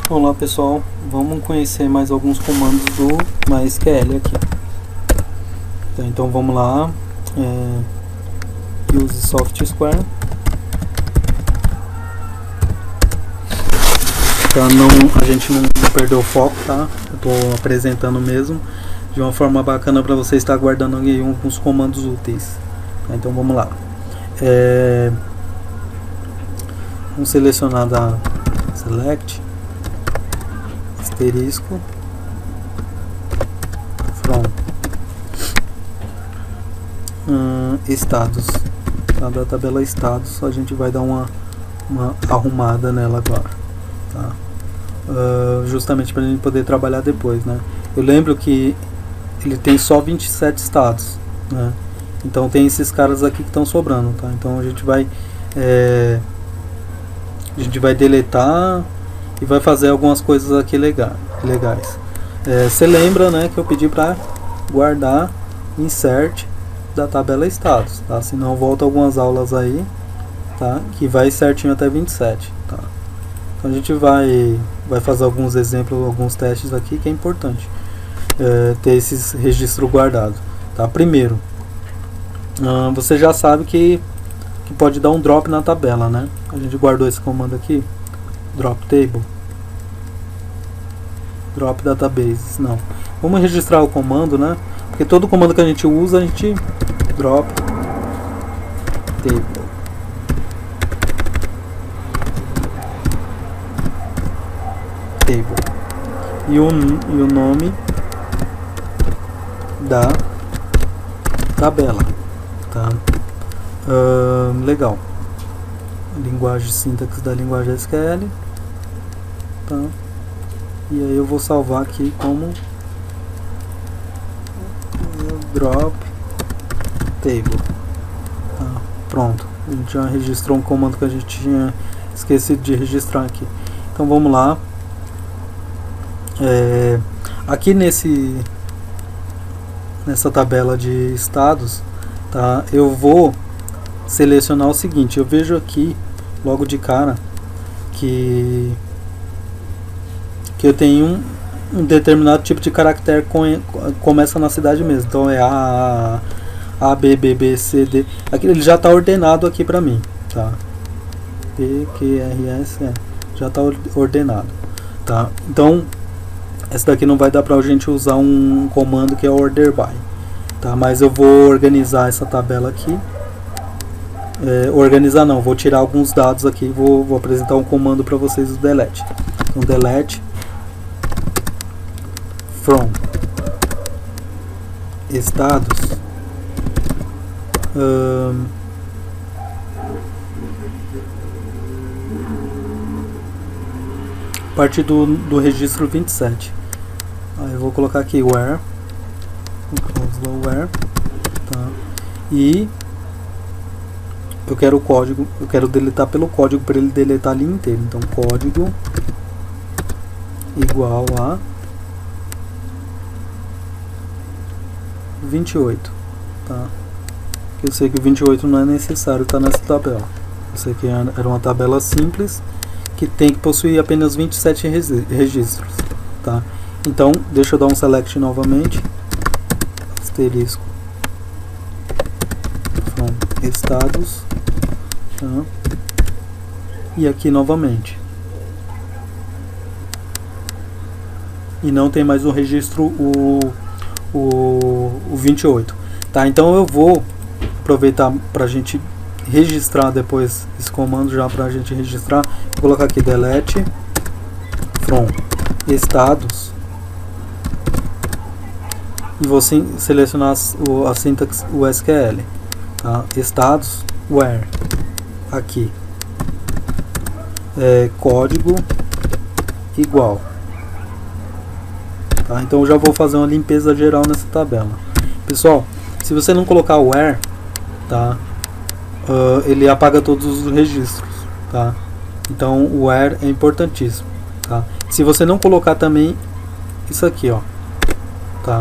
Olá pessoal, vamos conhecer mais alguns comandos do MySQL aqui. Então vamos lá, use soft_square para a gente não perder o foco, tá? Eu estou apresentando mesmo de uma forma bacana para você estar guardando aí alguns comandos úteis. Então vamos lá. Vamos selecionar da select asterisco from estados, tá? Da tabela estados a gente vai dar uma arrumada nela agora, tá? Justamente para a gente poder trabalhar depois, né? Eu lembro que ele tem só 27 estados, né? Então tem esses caras aqui que estão sobrando, tá? Então a gente vai deletar e vai fazer algumas coisas aqui legais. Você lembra, né, que eu pedi para guardar insert da tabela status, tá? Senão volta algumas aulas aí, tá? Que vai certinho até 27, tá? Então a gente vai fazer alguns exemplos, alguns testes aqui que é importante ter esses registros guardados, tá? Primeiro, você já sabe que pode dar um drop na tabela, né? A gente guardou esse comando aqui, drop table, drop database. Não, vamos registrar o comando, né? Porque todo comando que a gente usa, a gente drop table. E o nome da tabela, tá? Legal. Linguagem, sintaxe da linguagem SQL, tá? E aí eu vou salvar aqui como drop table, tá? Pronto, a gente já registrou um comando que a gente tinha esquecido de registrar aqui. Então vamos lá. Aqui nessa tabela de estados, tá? Eu vou selecionar o seguinte. Eu vejo aqui logo de cara que eu tenho um determinado tipo de caractere começa na cidade mesmo. Então é A, B, B, B, C, D. Aqui ele já está ordenado aqui para mim, tá? P, Q, R, S, já está ordenado, tá? Então essa daqui não vai dar para a gente usar um comando que é order by, tá? Mas eu vou organizar essa tabela aqui. Organizar não, vou tirar alguns dados aqui, vou apresentar um comando para vocês, o delete. Então delete from estados a partir do registro 27. Aí eu vou colocar aqui where, tá? E eu quero o código, eu quero deletar pelo código para ele deletar a linha inteira. Então código igual a 28, tá? Eu sei que o 28 não é necessário estar nessa tabela. Eu sei que era uma tabela simples que tem que possuir apenas 27 registros, tá? Então deixa eu dar um select novamente, asterisco from estados, tá? E aqui novamente, e não tem mais o registro o 28, tá? Então eu vou aproveitar para a gente registrar depois esse comando, já para a gente registrar. Vou colocar aqui delete from estados e vou selecionar a sintaxe SQL, tá? Estados where, aqui código igual, tá? Então eu já vou fazer uma limpeza geral nessa tabela. Pessoal, se você não colocar o where, tá? Ele apaga todos os registros, tá? Então o where é importantíssimo, tá? Se você não colocar também isso aqui, ó, tá?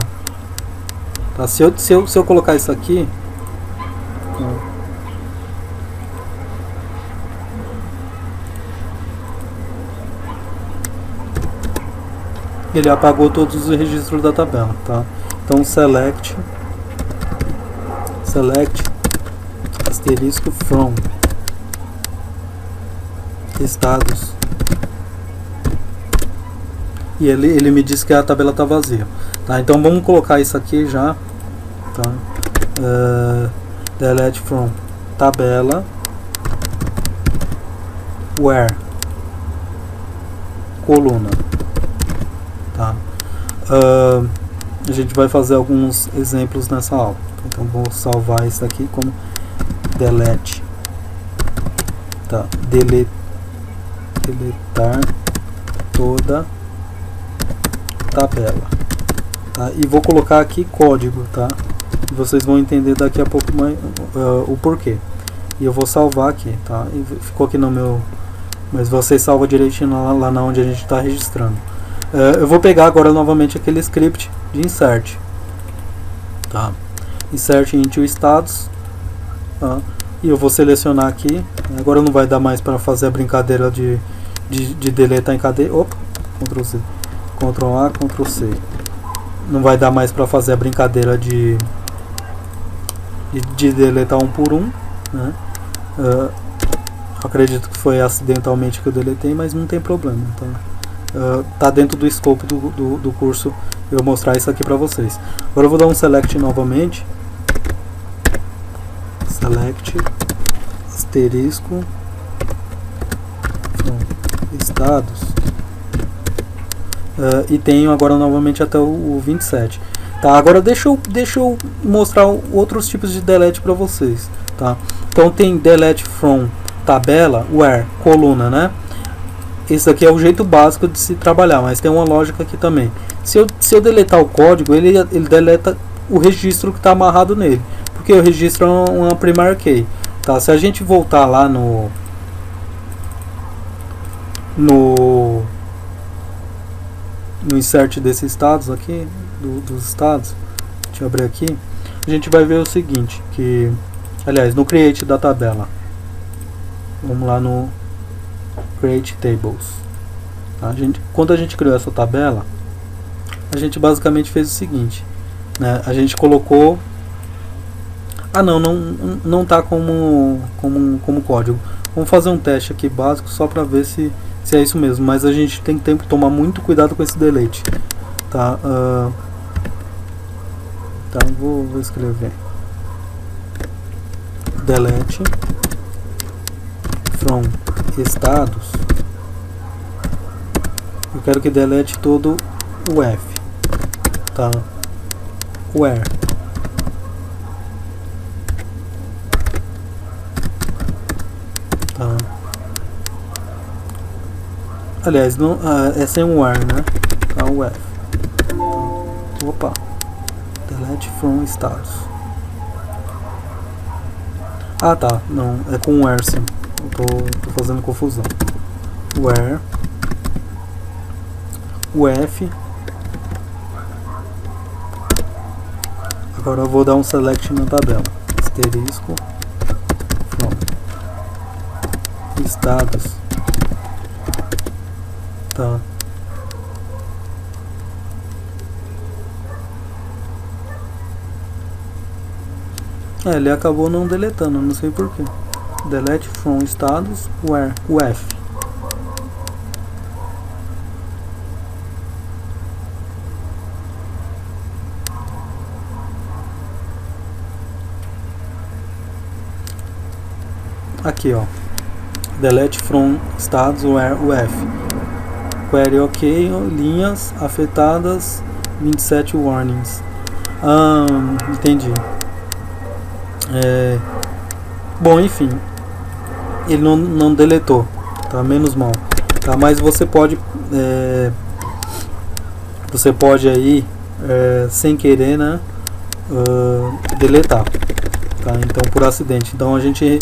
Se eu colocar isso aqui, ele apagou todos os registros da tabela, tá? Então select asterisco from estados, e ele me disse que a tabela está vazia, tá? Então vamos colocar isso aqui já, tá? Delete from tabela where coluna, tá? A gente vai fazer alguns exemplos nessa aula, então vou salvar isso aqui como delete, tá? Deletar toda tabela, tá? E vou colocar aqui código, tá? E vocês vão entender daqui a pouco mais, o porquê. E eu vou salvar aqui, tá? E ficou aqui no meu, mas você salva direitinho lá na onde a gente está registrando. Eu vou pegar agora novamente aquele script de insert, tá? Insert into estados, tá? E eu vou selecionar aqui. Agora não vai dar mais para fazer a brincadeira de deletar em cadeia. Opa, Ctrl C, Ctrl A, Ctrl C. Não vai dar mais para fazer a brincadeira de deletar um por um, né? Acredito que foi acidentalmente que eu deletei, mas não tem problema. Então, tá dentro do escopo do curso eu mostrar isso aqui para vocês. Agora eu vou dar um select novamente. Select asterisco estados, e tenho agora novamente até o 27, tá? Agora deixa eu mostrar outros tipos de delete para vocês, tá? Então tem delete from tabela where coluna, né? Esse aqui é o jeito básico de se trabalhar, mas tem uma lógica aqui também. Se eu deletar o código, ele deleta o registro que está amarrado nele, porque o registro é uma primary key, tá? Se a gente voltar lá no insert desses estados aqui, dos estados, deixa eu abrir aqui, a gente vai ver o seguinte, que, aliás, no create da tabela, vamos lá no create tables, tá? Quando a gente criou essa tabela, a gente basicamente fez o seguinte, né? A gente colocou, não tá como código. Vamos fazer um teste aqui básico só para ver se é isso mesmo, mas a gente tem que tomar muito cuidado com esse delete, tá? Então vou escrever delete from estados. Eu quero que delete todo o F, tá? Where tá? Aliás, não, é sem um where, né? Tá, o F. Então, opa, delete from estados. Ah, tá, não, é com where sim. Eu tô fazendo confusão. Where o F. Agora eu vou dar um select na tabela. Asterisco from estados, tá? Ele acabou não deletando, não sei porquê. Delete from estados where o F. Aqui, ó, delete from estados where o F. Query ok, linhas afetadas, 27 warnings. Entendi. Bom, enfim, ele não deletou, tá? Menos mal, tá? Mas você pode aí sem querer, né, deletar, tá? Então por acidente. Então a gente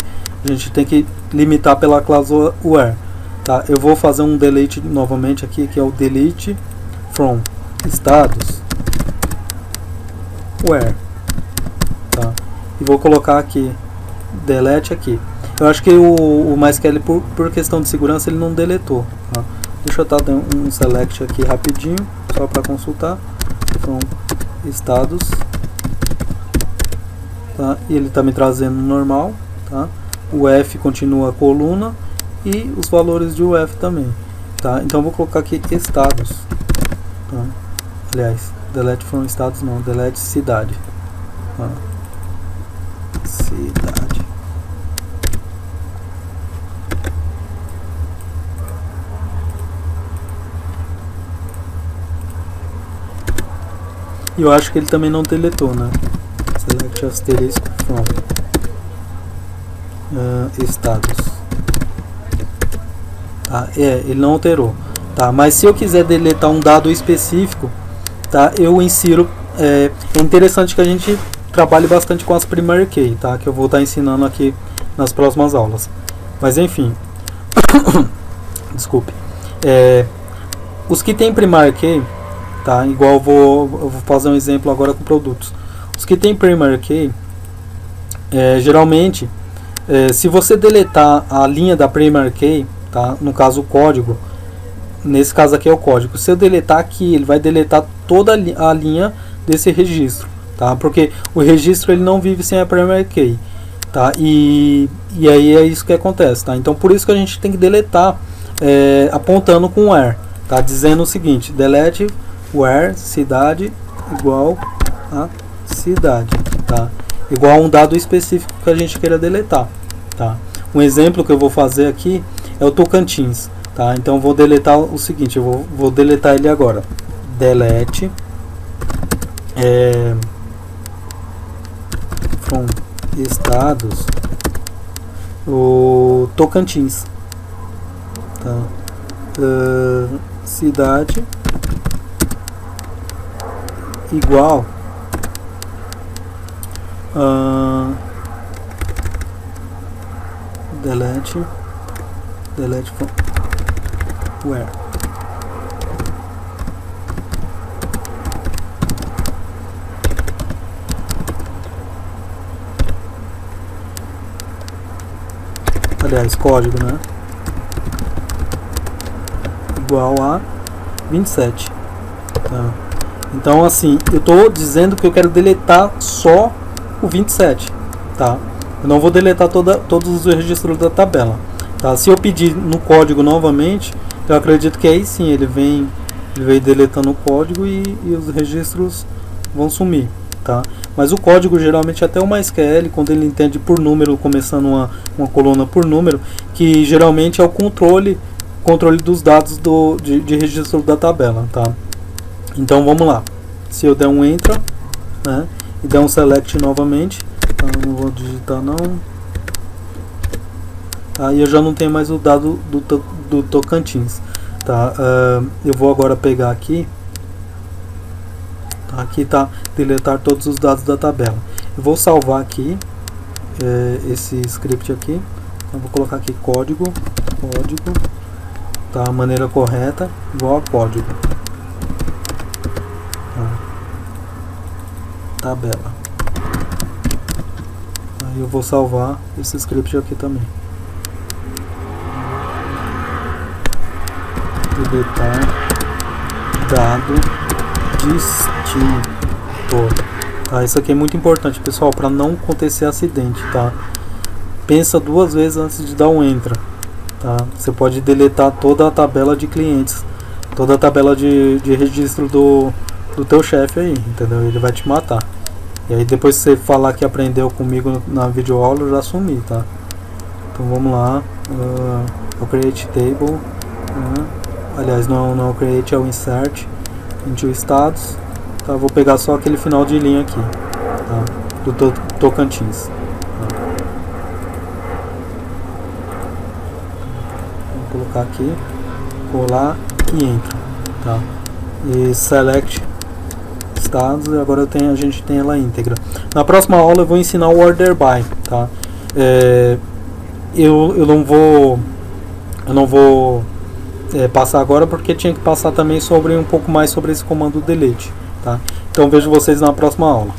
tem que limitar pela cláusula where, tá? Eu vou fazer um delete novamente aqui, que é o delete from estados where, tá? E vou colocar aqui delete aqui. Eu acho que o MySQL por questão de segurança ele não deletou, tá? Deixa eu estar dando um select aqui rapidinho, só para consultar. Então, estados, tá? E ele está me trazendo normal, tá? O F continua a coluna e os valores de UF também, tá? Então vou colocar aqui estados, tá? Aliás, delete from estados não, delete cidade, tá? Cidade. E eu acho que ele também não deletou, né? Select asterisk from estados. Tá? Ele não alterou. Tá? Mas se eu quiser deletar um dado específico, tá? Eu insiro. É interessante que a gente trabalhe bastante com as primary key, tá? Que eu vou estar ensinando aqui nas próximas aulas. Mas enfim. Desculpe. Os que tem primary key, tá? Igual eu vou fazer um exemplo agora com produtos. Os que tem primary key, geralmente, se você deletar a linha da primary key, tá? No caso o código, nesse caso aqui é o código. Se eu deletar aqui, ele vai deletar toda a linha desse registro, tá? Porque o registro ele não vive sem a primary key, tá? E aí é isso que acontece, tá? Então por isso que a gente tem que deletar apontando com where, tá? Dizendo o seguinte: delete where cidade igual a cidade, tá? Igual a um dado específico que a gente queira deletar, tá? Um exemplo que eu vou fazer aqui é o Tocantins, tá? Então eu vou deletar o seguinte, eu vou deletar ele agora. Delete from estados o Tocantins, tá? Cidade igual delete from where. Aliás, código, né? Igual a 27, tá? Então assim, eu estou dizendo que eu quero deletar só o 27, tá? Eu não vou deletar todos os registros da tabela, tá? Se eu pedir no código novamente, eu acredito que aí sim ele vem deletando o código e os registros vão sumir, tá? Mas o código geralmente até o MySQL, quando ele entende por número, começando uma coluna por número, que geralmente é o controle dos dados de registro da tabela, tá? Então vamos lá. Se eu der um enter, né, e der um select novamente, tá, não vou digitar não. Aí eu já não tenho mais o dado do Tocantins, tá? Eu vou agora pegar aqui. Tá, aqui tá deletar todos os dados da tabela. Eu vou salvar aqui esse script aqui. Então vou colocar aqui código, tá? A maneira correta igual a código. Tabela. Aí eu vou salvar esse script aqui também. Deletar dado distinto. Tá, isso aqui é muito importante, pessoal, para não acontecer acidente, tá? Pensa duas vezes antes de dar um enter, tá? Você pode deletar toda a tabela de clientes, toda a tabela de registro do teu chefe aí, entendeu? Ele vai te matar. E aí depois você falar que aprendeu comigo na videoaula, eu já assumi, tá? Então vamos lá. O create table. Aliás, não é o create, é o insert into estados. Tá? Vou pegar só aquele final de linha aqui, tá? Do Tocantins. Tá? Vou colocar aqui, colar e entra, tá? E select estados, e agora a gente tem ela íntegra. Na próxima aula eu vou ensinar o order by, tá? Eu não vou passar agora porque tinha que passar também um pouco mais sobre esse comando delete, tá? Então vejo vocês na próxima aula.